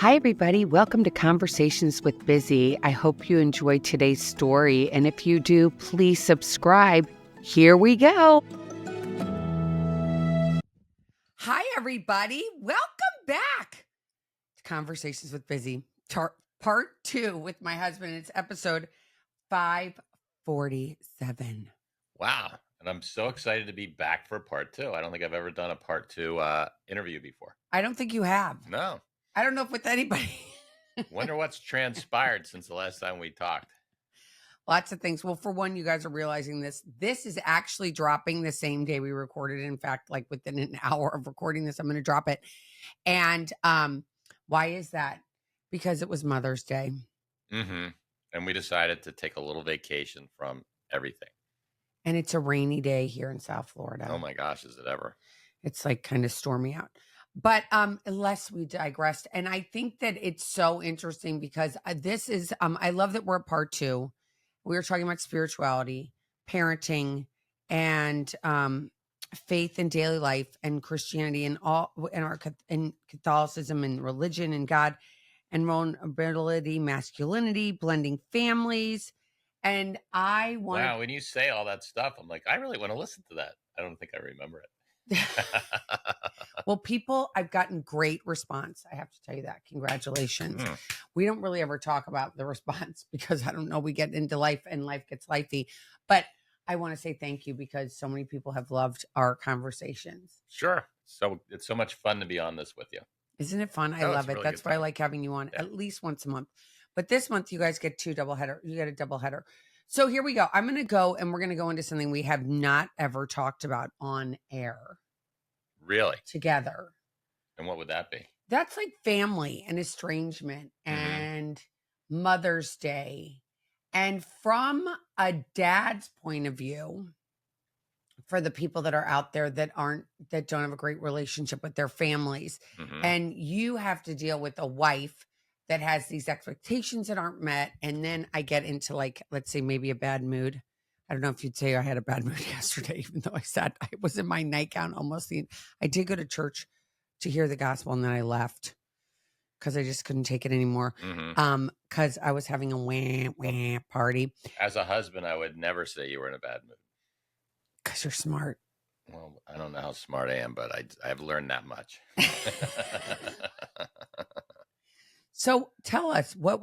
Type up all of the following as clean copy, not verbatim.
Hi, everybody. Welcome to Conversations with Bizzy. I hope you enjoyed today's story. And if you do, please subscribe. Here we go. Hi, everybody. Welcome back to Conversations with Bizzy, part 2 with my husband. It's episode 547. Wow. And I'm so excited to be back for part 2. I don't think I've ever done a part 2 interview before. I don't think you have. No. I don't know if with anybody. Wonder what's transpired since the last time we talked. Lots of things. Well, for one, you guys are realizing this. This is actually dropping the same day we recorded. In fact, like within an hour of recording this, I'm going to drop it. And why is that? Because it was Mother's Day. Mm-hmm. And we decided to take a little vacation from everything. And it's a rainy day here in South Florida. Oh my gosh, is it ever? It's like kind of stormy out. But unless we digressed. And I think that it's so interesting because this is, I love that we're at part 2. We were talking about spirituality, parenting, and faith in daily life and Christianity and all and Catholicism and religion and God and vulnerability, masculinity, blending families. And I want Wow, when you say all that stuff, I'm like, I really want to listen to that. I don't think I remember it. Well, people, I've gotten great response. I have to tell you that. Congratulations. We don't really ever talk about the response because I don't know, we get into life and life gets lifey. But I want to say thank you because so many people have loved our conversations. Sure. So it's so much fun to be on this with you. Isn't it fun? I love it. Really That's why I like having you on at least once a month. But this month, you guys get 2 doubleheader. You get a doubleheader. So here we go. I'm going to go and we're going to go into something we have not ever talked about on air. Really? Together. And what would that be? That's like family and estrangement and Mother's Day. And from a dad's point of view, for the people that are out there that don't have a great relationship with their families, and you have to deal with a wife that has these expectations that aren't met. And then I get into, like, let's say maybe a bad mood. I don't know if you'd say I had a bad mood yesterday, even though I was in my nightgown almost. I did go to church to hear the gospel and then I left because I just couldn't take it anymore. Because I was having a wah party. As a husband, I would never say you were in a bad mood. Because you're smart. Well, I don't know how smart I am, but I've learned that much. So tell us was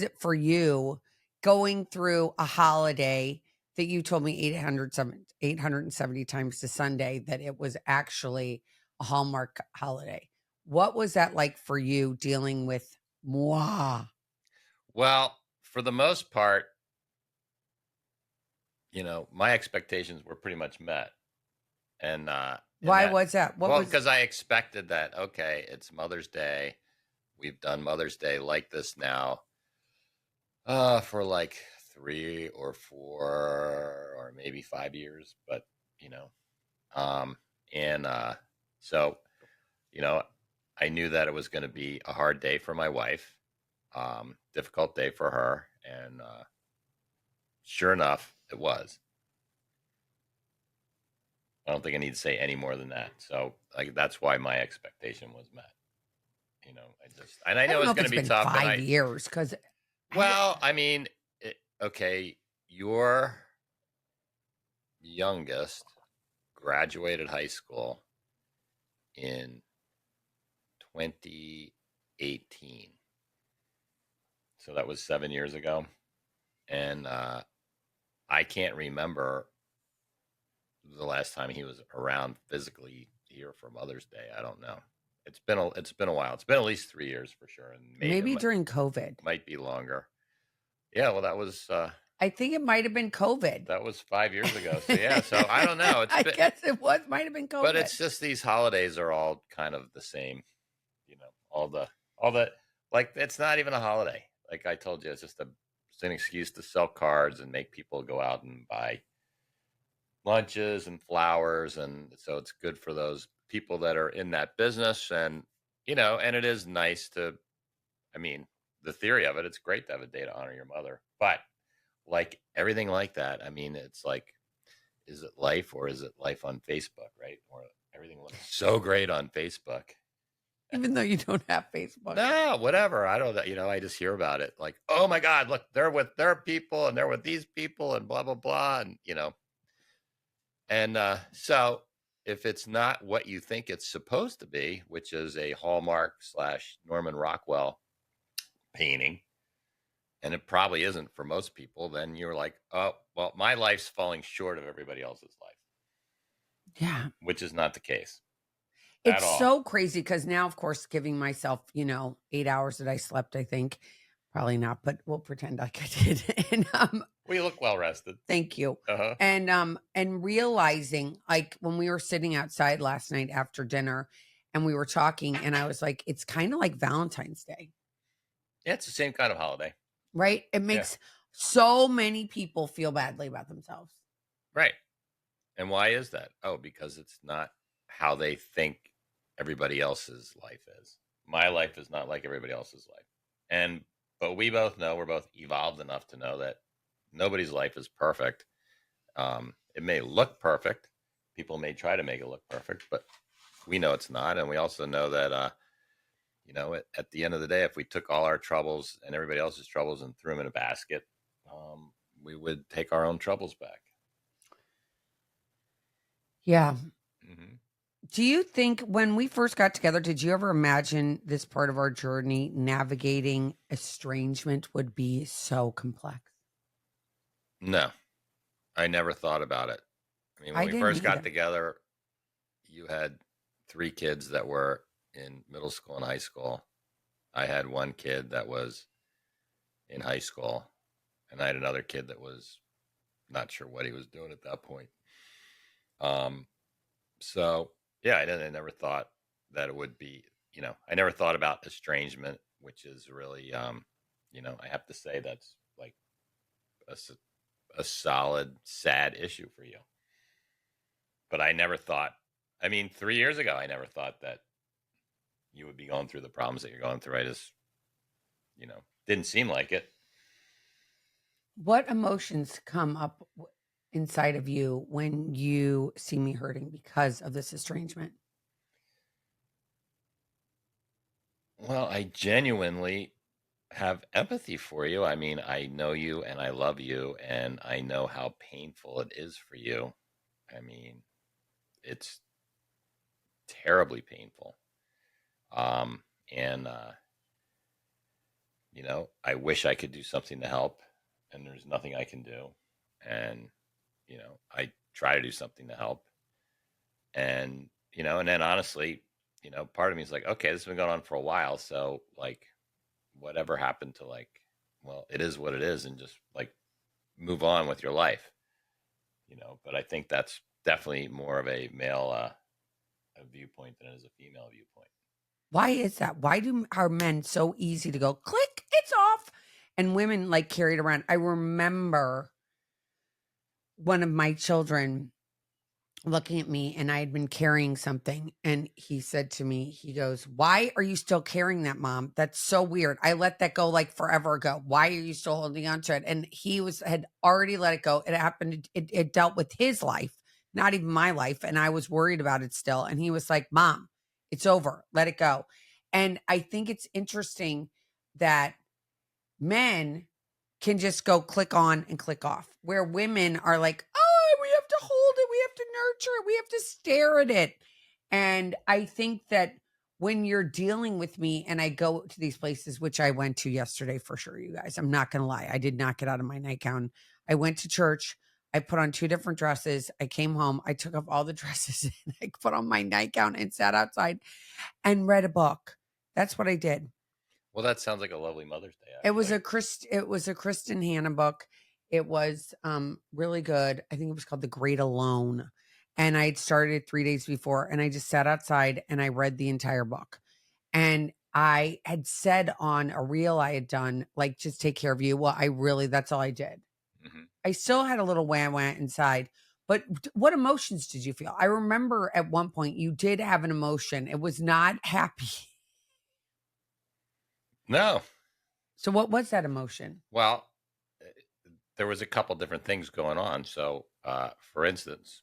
it for you going through a holiday that you told me 870 times to Sunday that it was actually a Hallmark holiday? What was that like for you dealing with moi? Well, for the most part, my expectations were pretty much met. And why was that? Because I expected that, okay, it's Mother's Day. We've done Mother's Day like this now for like 3 or 4 or maybe 5 years. But, so, I knew that it was going to be a hard day for my wife, difficult day for her. And sure enough, it was. I don't think I need to say any more than that. So that's why my expectation was met. I know it's going to be tough. 5 years because. Well, I mean, okay, your youngest graduated high school in 2018. So that was 7 years ago. And I can't remember the last time he was around physically here for Mother's Day. I don't know. It's been a while. It's been at least 3 years for sure. And maybe during COVID. Might be longer. Yeah, well, that was. I think it might have been COVID. That was 5 years ago. So yeah, so I don't know. I guess it might have been COVID. But it's just these holidays are all kind of the same. All the like it's not even a holiday. Like I told you, it's just an excuse to sell cards and make people go out and buy lunches and flowers, and so it's good for those people that are in that business. And and it is nice to, the theory of it, it's great to have a day to honor your mother, but like everything like that, it's like, is it life or is it life on Facebook, right? Everything looks so great on Facebook. Even though you don't have Facebook. No, whatever. I don't, I just hear about it. Like, oh my God, look, they're with their people and they're with these people and blah, blah, blah. And so if it's not what you think it's supposed to be, which is a Hallmark / Norman Rockwell painting, and it probably isn't for most people, then you're like, oh, well, my life's falling short of everybody else's life. Yeah. Which is not the case at It's all. so crazy because now, of course, giving myself, 8 hours that I slept, I think. Probably not, but we'll pretend like I did. And We look well rested. thank you. Uh-huh. And realizing, like, when we were sitting outside last night after dinner and we were talking, and I was like, it's kind of like Valentine's Day, Yeah, it's the same kind of holiday. right? It makes so many people feel badly about themselves. Right. And why is that? Oh, because it's not how they think everybody else's life is. My life is not like everybody else's life. But we both know, we're both evolved enough to know that nobody's life is perfect. It may look perfect. People may try to make it look perfect, but we know it's not. And we also know that, at the end of the day, if we took all our troubles and everybody else's troubles and threw them in a basket, we would take our own troubles back. Yeah. Mm-hmm. Do you think when we first got together, did you ever imagine this part of our journey, navigating estrangement, would be so complex? No, I never thought about it. I mean, when I we didn't first got either. together, you had 3 kids that were in middle school and high school. I had 1 kid that was in high school, and I had another kid that was not sure what he was doing at that point. So yeah, I never thought that it would be, I never thought about estrangement, which is really, I have to say that's like a solid, sad issue for you. But I never thought, 3 years ago, I never thought that you would be going through the problems that you're going through. I just, didn't seem like it. What emotions come up inside of you when you see me hurting because of this estrangement? Well, I genuinely have empathy for you. I mean, I know you and I love you, and I know how painful it is for you. I mean, it's terribly painful. And I wish I could do something to help, and there's nothing I can do. And I try to do something to help. And then honestly, part of me is like, okay, this has been going on for a while, so like, whatever happened to, like, well, it is what it is, and just like move on with your life. But I think that's definitely more of a male a viewpoint than it is a female viewpoint. Why is that? Why are men so easy to go click, it's off, and women like carry it around? I remember one of my children looking at me, and I had been carrying something, and he said to me, he goes, "Why are you still carrying that, Mom? That's so weird. I let that go like forever ago. Why are you still holding on to it?" And he had already let it go. It happened. It dealt with his life, not even my life, and I was worried about it still. And he was like, "Mom, it's over. Let it go." And I think it's interesting that men can just go click on and click off, where women are like, oh, we have to hold it, we have to nurture it, we have to stare at it. And I think that when you're dealing with me and I go to these places, which I went to yesterday for sure, you guys, I'm not going to lie. I did not get out of my nightgown. I went to church. I put on 2 different dresses. I came home. I took off all the dresses and I put on my nightgown and sat outside and read a book. That's what I did. Well, that sounds like a lovely Mother's Day. It was Actually. it was a Kristen Hanna book. It was really good. I think it was called The Great Alone. And I had started it 3 days before, and I just sat outside and I read the entire book. And I had said on a reel I had done, like, just take care of you. Well, that's all I did. Mm-hmm. I still had a little wah inside. But what emotions did you feel? I remember at one point you did have an emotion. It was not happy. No. So what was that emotion? Well, there was a couple different things going on. So, for instance,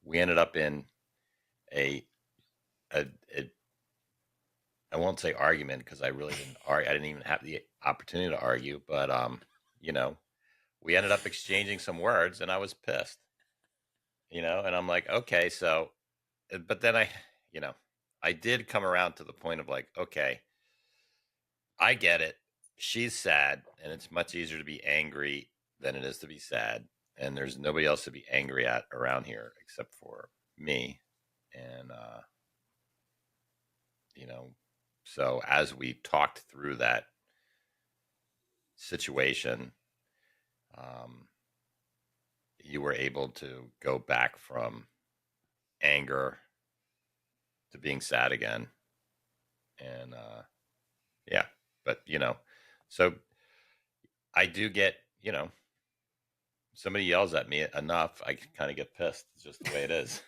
we ended up in a, a I won't say argument because I really didn't argue. I didn't even have the opportunity to argue, but you know, we ended up exchanging some words, and I was pissed, and I'm like, okay, so, but then you know, I did come around to the point of like, okay, I get it. She's sad, and it's much easier to be angry than it is to be sad, and there's nobody else to be angry at around here except for me, and you know, so as we talked through that situation, um, you were able to go back from anger to being sad again. And yeah, but so I do get, somebody yells at me enough, I kind of get pissed. It's just the way it is.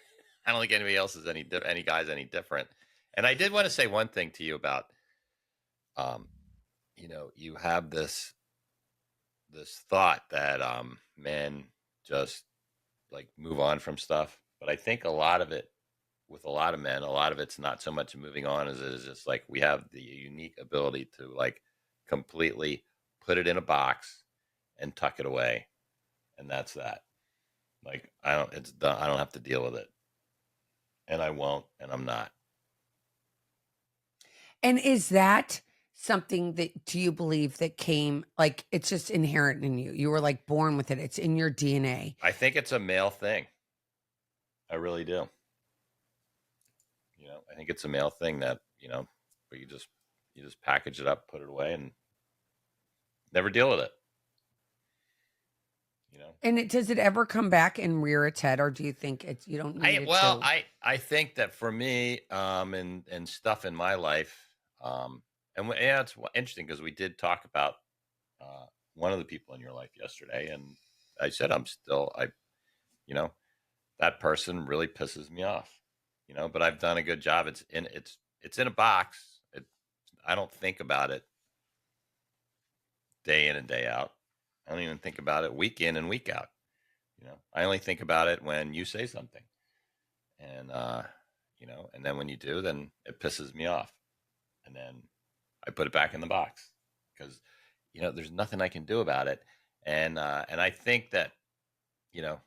I don't think anybody else is any guys any different. And I did want to say one thing to you about, um, you have this thought that men just like move on from stuff, but I think a lot of it with a lot of men, a lot of it's not so much moving on as it is just like we have the unique ability to like completely put it in a box and tuck it away, and that's that. Like I don't, it's done. I don't have to deal with it, and I won't, and I'm not. And is that something that do you believe that came like it's just inherent in you? You were like born with it. It's in your DNA. I think it's a male thing. I really do. I think it's a male thing that but you just package it up, put it away, and never deal with it. You know. And does it ever come back and rear its head, or do you think it's you don't need I it well, to? I think that for me, and stuff in my life, yeah, it's interesting because we did talk about one of the people in your life yesterday, and I said you know, that person really pisses me off, but I've done a good job. It's in a box. I don't think about it day in and day out. I don't even think about it week in and week out. I only think about it when you say something, and and then when you do, then it pisses me off, and then I put it back in the box because there's nothing I can do about it, and I think that you know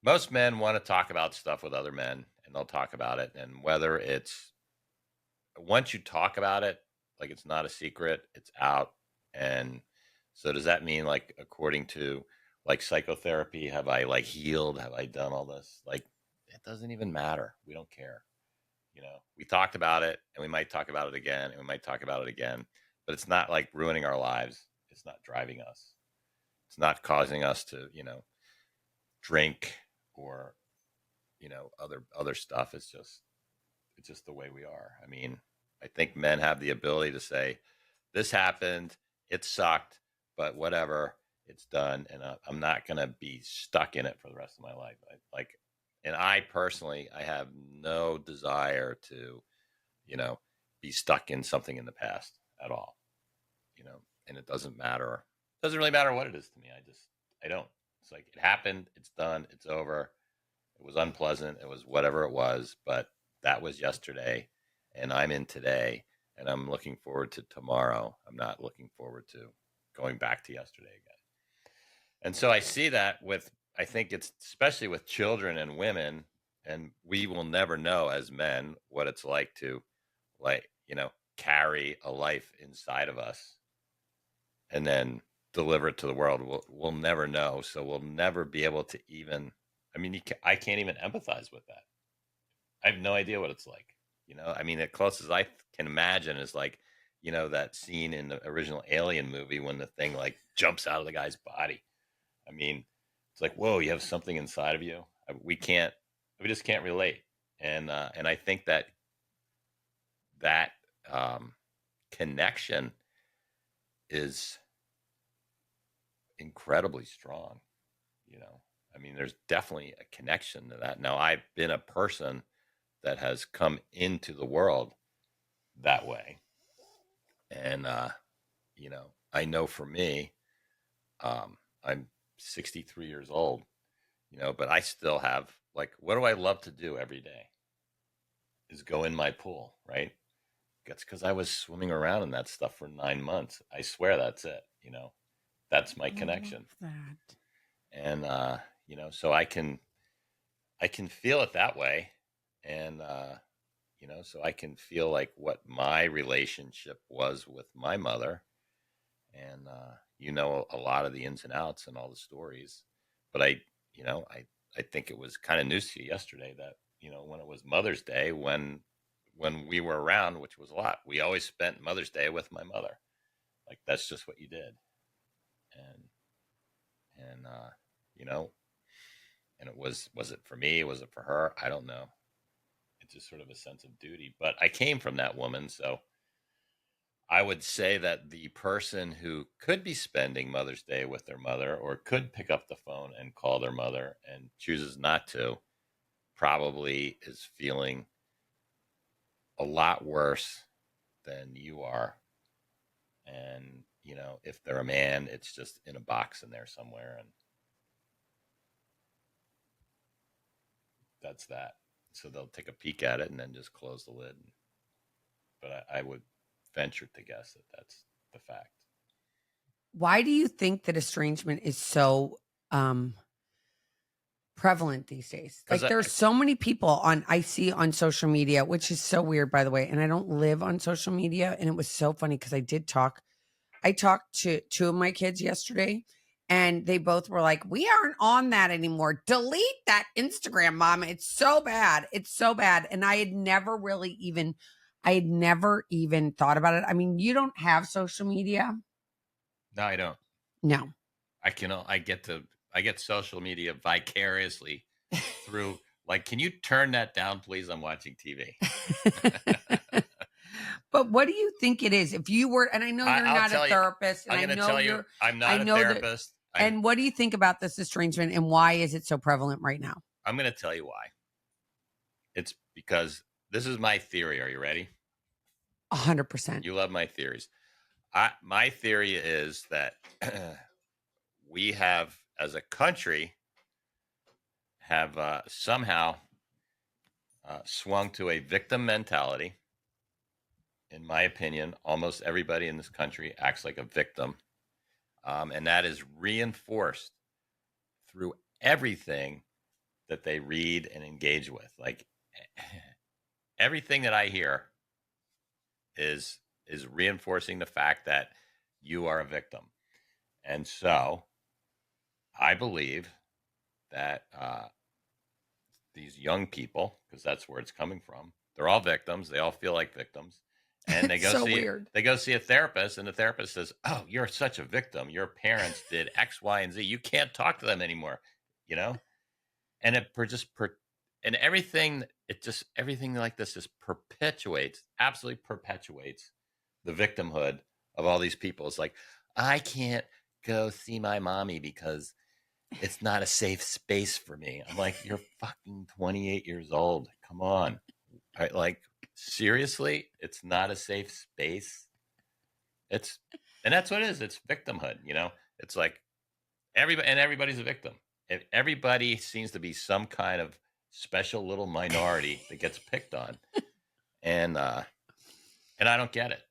most men want to talk about stuff with other men, and they'll talk about it, and whether it's once you talk about it, like it's not a secret, it's out. And so does that mean, like, according to like psychotherapy, have I like healed? Have I done all this? Like, it doesn't even matter. We don't care. We talked about it, and we might talk about it again, and we might talk about it again, but it's not like ruining our lives. It's not driving us. It's not causing us to, drink or, other stuff. It's just the way we are. I mean, I think men have the ability to say, this happened, it sucked, but whatever, it's done. And I'm not going to be stuck in it for the rest of my life. And I personally, I have no desire to, you know, be stuck in something in the past at all, and it doesn't matter. It doesn't really matter what it is to me. I don't. It's like it happened, it's done, it's over. It was unpleasant. It was whatever it was, but that was yesterday, and I'm in today, and I'm looking forward to tomorrow. I'm not looking forward to going back to yesterday again. And so I see that I think it's especially with children and women, and we will never know as men what it's like to, like, carry a life inside of us and then deliver it to the world. We'll never know. So we'll never be able to even, I mean, I can't even empathize with that. I have no idea what it's like. I mean, the closest I can imagine is like, that scene in the original Alien movie when the thing like jumps out of the guy's body. I mean, it's like, whoa, you have something inside of you. We just can't relate. And I think that um, connection is incredibly strong. I mean, there's definitely a connection to that. Now, I've been a person that has come into the world that way. And, I know for me, I'm 63 years old, but I still have, like, what do I love to do every day? is go in my pool, right? That's because I was swimming around in that stuff for 9 months. I swear that's it. That's my I love connection. that. And so I can feel it that way. And so I can feel like what my relationship was with my mother. And a lot of the ins and outs and all the stories. But I think it was kind of news to you yesterday that when it was Mother's Day, when we were around, which was a lot, we always spent Mother's Day with my mother. Like that's just what you did. And you know and was it for me, was it for her, I don't know. It's just sort of a sense of duty, but I came from that woman, so I would say that the person who could be spending Mother's Day with their mother or could pick up the phone and call their mother and chooses not to probably is feeling a lot worse than you are. And if they're a man, it's just in a box in there somewhere, and that's that. So they'll take a peek at it and then just close the lid. But I would venture to guess that that's the fact. Why do you think that estrangement is so prevalent these days? Because Like there's so many people I see on social media, which is so weird, by the way. And I don't live on social media. And it was so funny because I talked to two of my kids yesterday and they both were like, we aren't on that anymore. Delete that Instagram, mom. It's so bad. It's so bad. And I had never even thought about it. I mean, you don't have social media. No, I don't. No. I get social media vicariously through. Like, can you turn that down, please? I'm watching TV. But what do you think it is? If you were, and I know you're I'll not a tell you. therapist, and I'm I going to know tell you, you're, I'm I not a know that. therapist. And what do you think about this estrangement, and why is it so prevalent right now? I'm going to tell you why. It's because this is my theory. Are you ready? 100%. You love my theories. My theory is that we have, as a country, have somehow swung to a victim mentality. In my opinion, almost everybody in this country acts like a victim. And that is reinforced through everything that they read and engage with. Like everything that I hear is reinforcing the fact that you are a victim. And so I believe that these young people, because that's where it's coming from, they're all victims. They all feel like victims. And they go so weird. They go see a therapist, and the therapist says, "Oh, you're such a victim. Your parents did X, Y, and Z. You can't talk to them anymore." You know, and and everything like this just absolutely perpetuates the victimhood of all these people. It's like, I can't go see my mommy because it's not a safe space for me. I'm like, you're fucking 28 years old. Come on. Like, seriously, it's not a safe space. And that's what it is. It's victimhood. It's like everybody's a victim. Everybody seems to be some kind of special little minority that gets picked on. And I don't get it.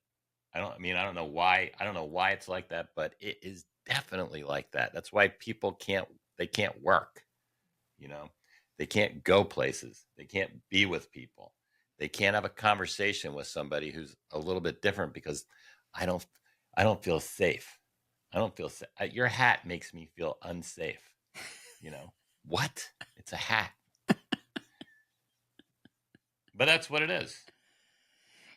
I don't know why. I don't know why it's like that, but it is definitely like that. That's why people can't work. You know, they can't go places. They can't be with people. They can't have a conversation with somebody who's a little bit different because I don't I don't feel safe. I don't feel safe. Your hat makes me feel unsafe. What? It's a hat. But that's what it is.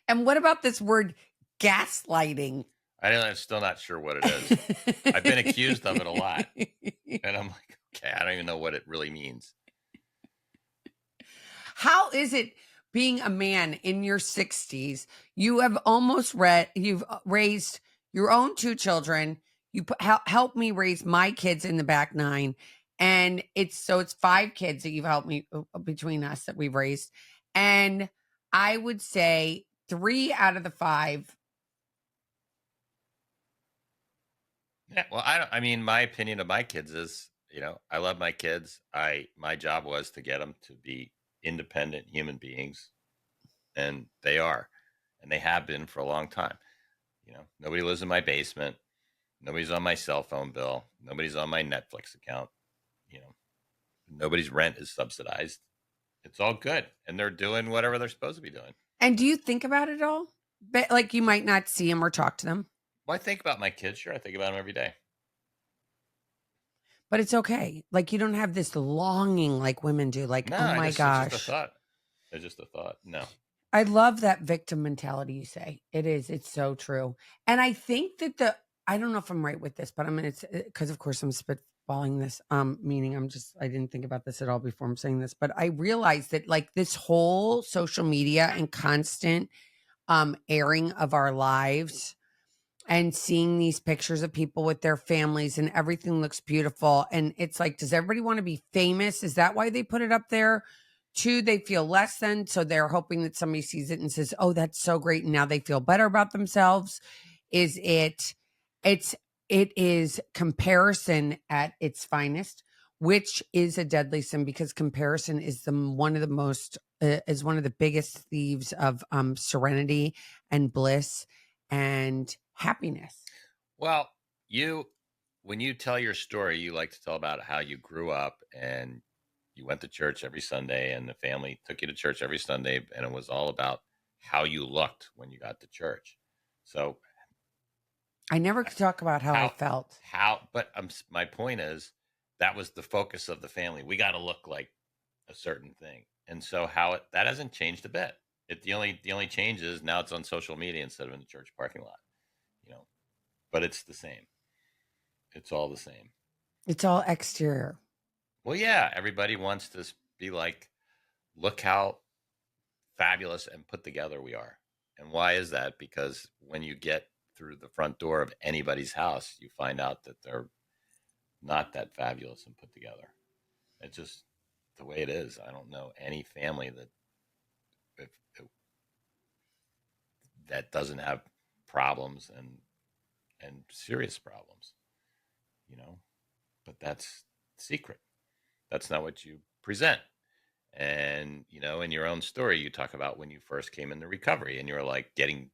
And what about this word gaslighting? I'm still not sure what it is. I've been accused of it a lot. And I'm like, okay, I don't even know what it really means. How is it being a man in your 60s? You've raised your own two children. You helped me raise my kids in the back nine. And it's five kids that you've helped me between us that we've raised. And I would say 3 out of the 5. Yeah, well, my opinion of my kids is, I love my kids. My job was to get them to be independent human beings. and they are, and they have been for a long time. Nobody lives in my basement. Nobody's on my cell phone bill. Nobody's on my Netflix account. You know, nobody's rent is subsidized. It's all good, and they're doing whatever they're supposed to be doing. And do you think about it all? But like you might not see them or talk to them, Well, I think about my kids. Sure, I think about them every day. but it's okay. Like you don't have this longing like women do. Like, No, oh my it's just a gosh. thought. It's just a thought. No. I love that victim mentality you say. It is. It's so true. And I think that I don't know if I'm right with this, but I'm going to, because of course I'm spitballing this, meaning I didn't think about this at all before I'm saying this, but I realized that like this whole social media and constant, airing of our lives and seeing these pictures of people with their families and everything looks beautiful. And it's like, does everybody want to be famous? Is that why they put it up there? Two, they feel less than. So they're hoping that somebody sees it and says, oh, that's so great. And now they feel better about themselves. Is it's, it is comparison at its finest, which is a deadly sin because comparison is one of the most, is one of the biggest thieves of serenity and bliss and happiness. Well, when you tell your story, you like to tell about how you grew up and you went to church every Sunday and the family took you to church every Sunday, and it was all about how you looked when you got to church. So I never could talk about how I how felt. but my point is that was the focus of the family. We got to look like a certain thing, and so that hasn't changed a bit. The only change is now it's on social media instead of in the church parking lot. You know, but it's the same. It's all the same. It's all exterior. Well, yeah, everybody wants to be like, look how fabulous and put together we are. And why is that? Because when you get through the front door of anybody's house, you find out that they're not that fabulous and put together. It's just the way it is. I don't know any family if, that doesn't have problems and serious problems, you know. But that's secret. That's not what you present. And in your own story, you talk about when you first came into recovery, and you're like getting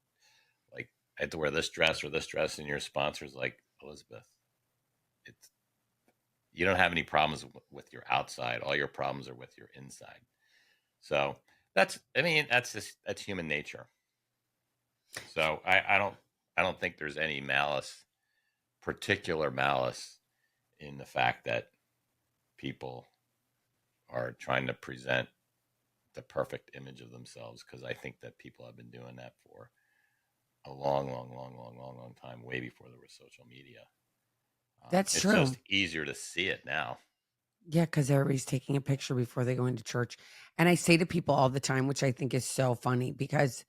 like, I had to wear this dress or this dress, and your sponsor's like, Elizabeth, it's you don't have any problems with your outside. All your problems are with your inside. So that's human nature. So I don't think there's any particular malice in the fact that people are trying to present the perfect image of themselves, because I think that people have been doing that for a long, long, long, long, long, long time, way before there was social media. That's It's true. just easier to see it now. Yeah, because everybody's taking a picture before they go into church. And I say to people all the time, which I think is so funny, because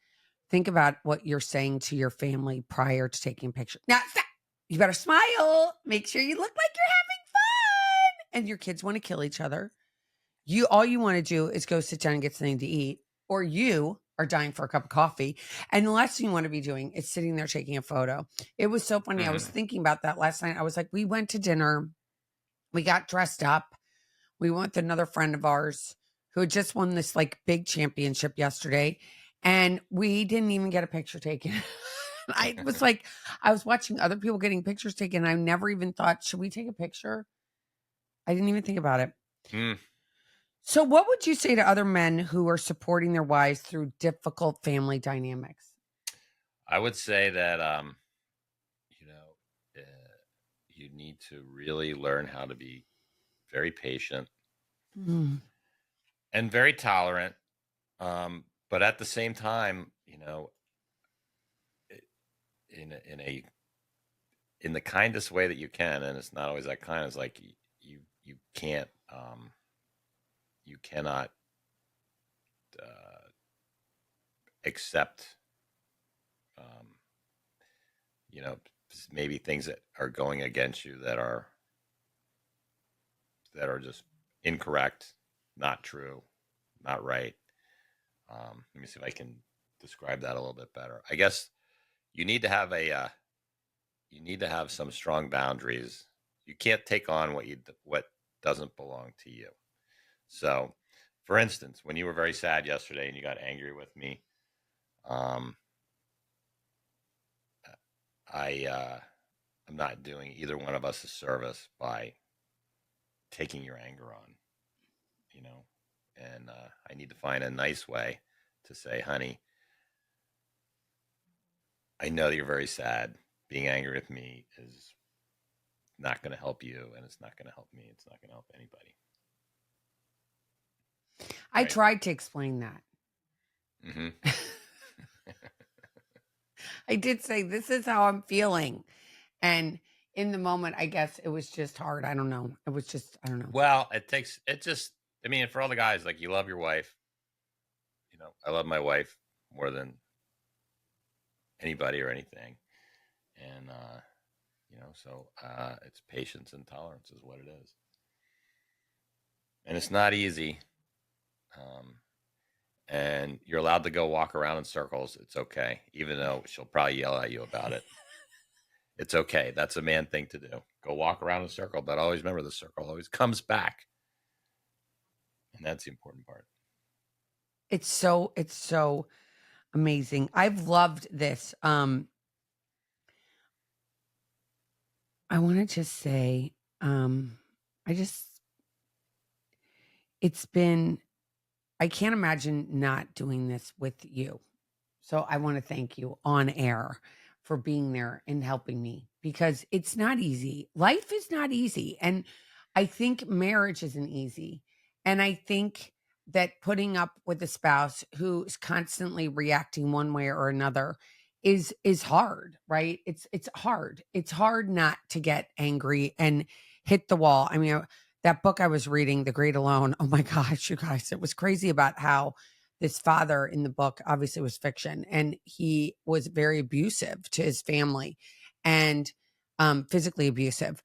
think about what you're saying to your family prior to taking a picture. Now, stop. You better smile. Make sure you look like you're having fun. And your kids want to kill each other. All you want to do is go sit down and get something to eat, or you are dying for a cup of coffee. And the last thing you want to be doing is sitting there taking a photo. It was so funny. I was Mm-hmm. thinking about that last night. I was like, we went to dinner, we got dressed up, we went with another friend of ours who had just won this like big championship yesterday, and we didn't even get a picture taken. I was like, I was watching other people getting pictures taken. I never even thought, should we take a picture? I didn't even think about it. Mm. So, what would you say to other men who are supporting their wives through difficult family dynamics? I would say that you know you need to really learn how to be very patient Mm. and very tolerant, but at the same time, in in the kindest way that you can, and it's not always that kind. It's like you can't you cannot uh, accept um, you know maybe things that are going against you that are just incorrect, not true, not right. Let me see if I can describe that a little bit better. I guess you need to have some strong boundaries. You can't take on what doesn't belong to you. So, for instance, when you were very sad yesterday and you got angry with me, Um, I'm not doing either one of us a service by taking your anger on, you know, and I need to find a nice way to say, honey, I know that you're very sad. Being angry with me is not going to help you, and it's not going to help me. It's not going to help anybody. I Right? tried to explain that. Mm-hmm. I did say, this is how I'm feeling. And in the moment, I guess it was just hard. I don't know. It was just, I don't know. Well, it just, I mean, for all the guys, like, you love your wife. You know, I love my wife more than anybody or anything. And, so it's patience and tolerance is what it is. And it's not easy. Um, and you're allowed to go walk around in circles. It's okay, even though she'll probably yell at you about it. It's okay. That's a man thing to do. Go walk around in a circle, but always remember the circle always comes back. And that's the important part. It's so amazing. I've loved this. I want to just say, I just, it's been, I can't imagine not doing this with you. So I want to thank you on air for being there and helping me, because it's not easy. Life is not easy. And I think marriage isn't easy. And I think that putting up with a spouse who's constantly reacting one way or another is hard, right? It's hard. It's hard not to get angry and hit the wall. I mean, that book I was reading, The Great Alone, oh my gosh, you guys, it was crazy about how this father in the book obviously was fiction, and he was very abusive to his family, and physically abusive.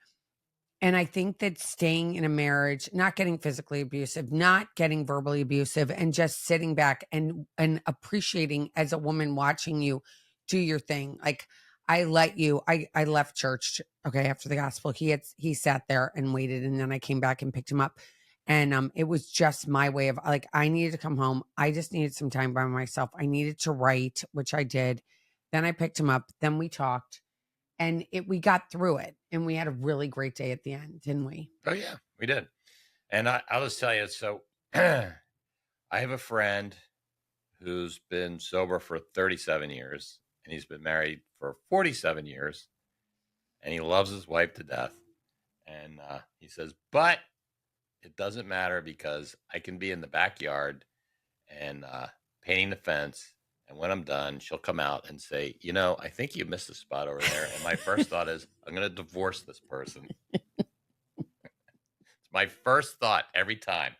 And I think that staying in a marriage, not getting physically abusive, not getting verbally abusive, and just sitting back and appreciating, as a woman, watching you do your thing. Like, I left church, okay, after the gospel. He sat there and waited, and then I came back and picked him up. And it was just my way of, like, I needed to come home. I just needed some time by myself. I needed to write, which I did. Then I picked him up. Then we talked, and we got through it, and we had a really great day at the end, didn't we? Oh, yeah, we did. And I'll just tell you, so I have a friend who's been sober for 37 years, and he's been married for 47 years, and he loves his wife to death. And he says, but it doesn't matter because I can be in the backyard and painting the fence. And when I'm done, she'll come out and say, I think you missed a spot over there. And my first thought is, I'm going to divorce this person. It's my first thought every time.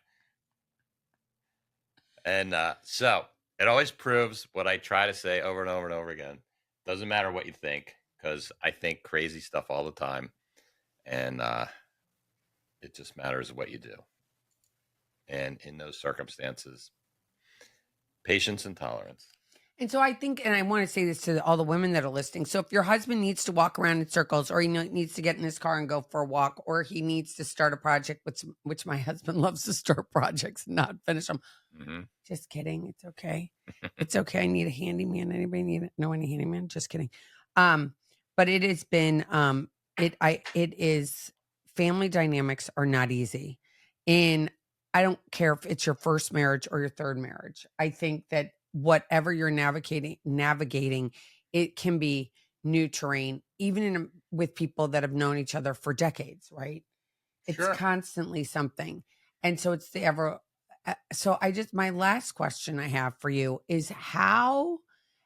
And so it always proves what I try to say over and over and over again. Doesn't matter what you think, because I think crazy stuff all the time. And it just matters what you do. And in those circumstances, patience and tolerance. And so I think, and I want to say this to all the women that are listening. So if your husband needs to walk around in circles, or he needs to get in his car and go for a walk, or he needs to start a project, which my husband loves to start projects and not finish them. Mm-hmm. Just kidding. It's okay. It's okay. I need a handyman. Anybody know any handyman? Just kidding. But it has been, it is, family dynamics are not easy. And I don't care if it's your first marriage or your third marriage. I think that whatever you're navigating, it can be new terrain, even with people that have known each other for decades, right? It's Sure. constantly something. And so it's the ever, so my last question I have for you is, how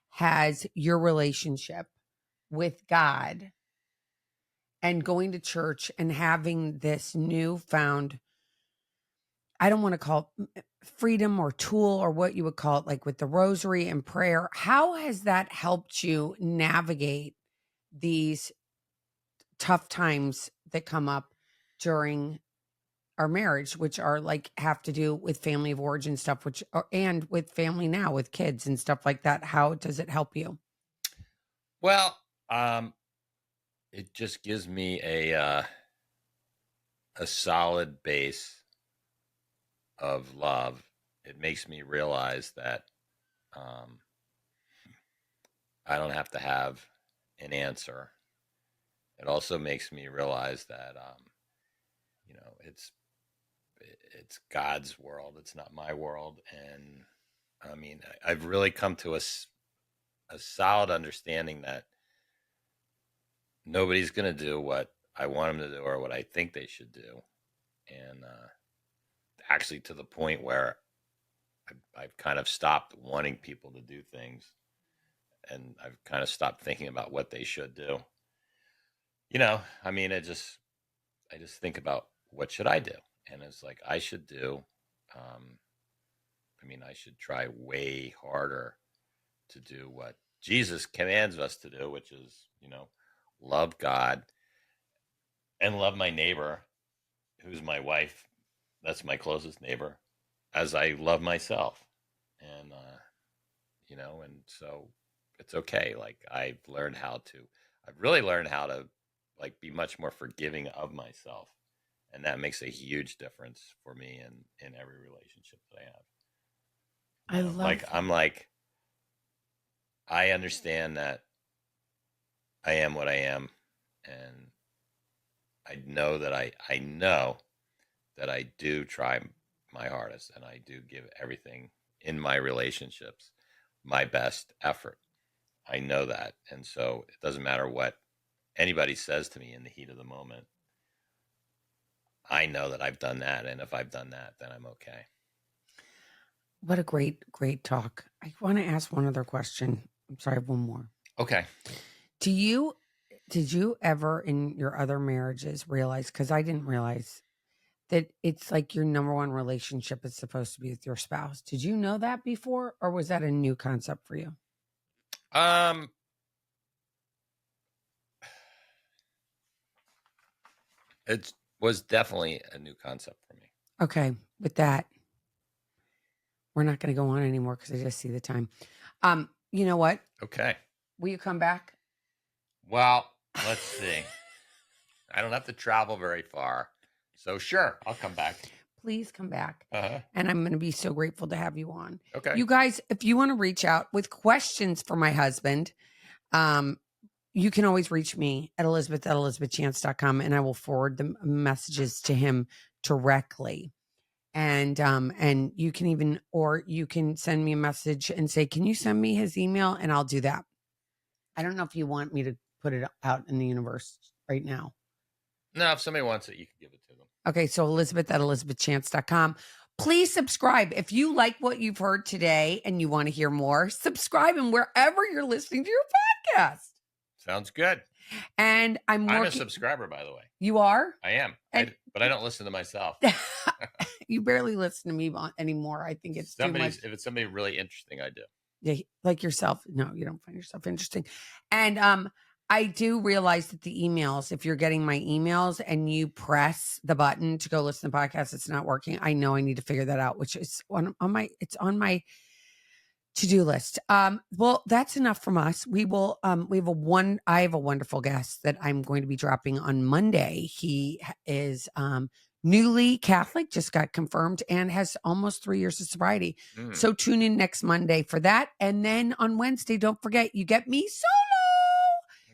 has your relationship with God and going to church and having this newfound, I don't want to call it freedom or tool, or what you would call it, like with the rosary and prayer, how has that helped you navigate these tough times that come up during our marriage, which are like, have to do with family of origin stuff, and with family now with kids and stuff like that? How does it help you? Well, it just gives me a solid base of love. It makes me realize that I don't have to have an answer. It also makes me realize that, it's God's world. It's not my world. And I mean, I've really come to a solid understanding that nobody's going to do what I want them to do or what I think they should do. And actually, to the point where I've kind of stopped wanting people to do things, and I've kind of stopped thinking about what they should do. I mean, I just think about what should I do, and it's like I should do. I should try way harder to do what Jesus commands us to do, which is, love God and love my neighbor, who's my wife. That's my closest neighbor, as I love myself. And, and so it's okay. Like I've really learned how to like be much more forgiving of myself. And that makes a huge difference for me in every relationship that I have. I love I understand that I am what I am, and I know that I do try my hardest, and I do give everything in my relationships my best effort. I know that, and so it doesn't matter what anybody says to me in the heat of the moment. I know that I've done that, and if I've done that, then I'm okay. What a great talk. I want to ask one other question. I'm sorry, one more. Okay. Did you ever in your other marriages realize, because I didn't realize, that it's like your number one relationship is supposed to be with your spouse? Did you know that before, or was that a new concept for you? It was definitely a new concept for me. Okay, with that, we're not going to go on anymore because I just see the time. You know what? Okay. Will you come back? Well, let's see. I don't have to travel very far. So sure, I'll come back. Please come back. Uh-huh. And I'm going to be so grateful to have you on. Okay. You guys, if you want to reach out with questions for my husband, you can always reach me at elizabeth@elizabethchance.com, and I will forward the messages to him directly. And you can send me a message and say, can you send me his email? And I'll do that. I don't know if you want me to put it out in the universe right now. No, if somebody wants it, you can give it to them. Okay, so elizabeth@elizabethchance.com. Please subscribe. If you like what you've heard today and you want to hear more, subscribe and wherever you're listening to your podcast. Sounds good. And I'm a subscriber, by the way. You are? I am. But I don't listen to myself. You barely listen to me anymore. I think it's too much. If it's somebody really interesting, I do. Yeah, like yourself. No, you don't find yourself interesting. And I do realize that the emails, if you're getting my emails and you press the button to go listen to the podcast, it's not working. I know I need to figure that out, which is on my to-do list. Well, that's enough from us. I have a wonderful guest that I'm going to be dropping on Monday. He is newly Catholic, just got confirmed, and has almost 3 years of sobriety. So tune in next Monday for that. And then on Wednesday, don't forget, you get me solo.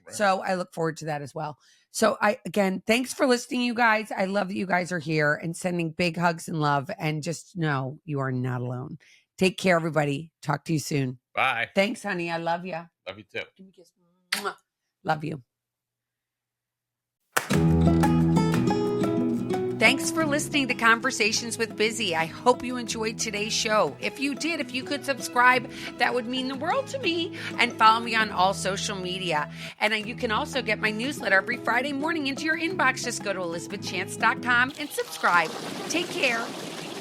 Right. So I look forward to that as well. So again, thanks for listening, you guys. I love that you guys are here and sending big hugs and love. And just know you are not alone. Take care, everybody. Talk to you soon. Bye. Thanks, honey. I love you. Love you too. Give me a kiss. Mwah. Love you. Thanks for listening to Conversations with Bizzy. I hope you enjoyed today's show. If you did, if you could subscribe, that would mean the world to me. And follow me on all social media. And you can also get my newsletter every Friday morning into your inbox. Just go to elizabethchance.com and subscribe. Take care.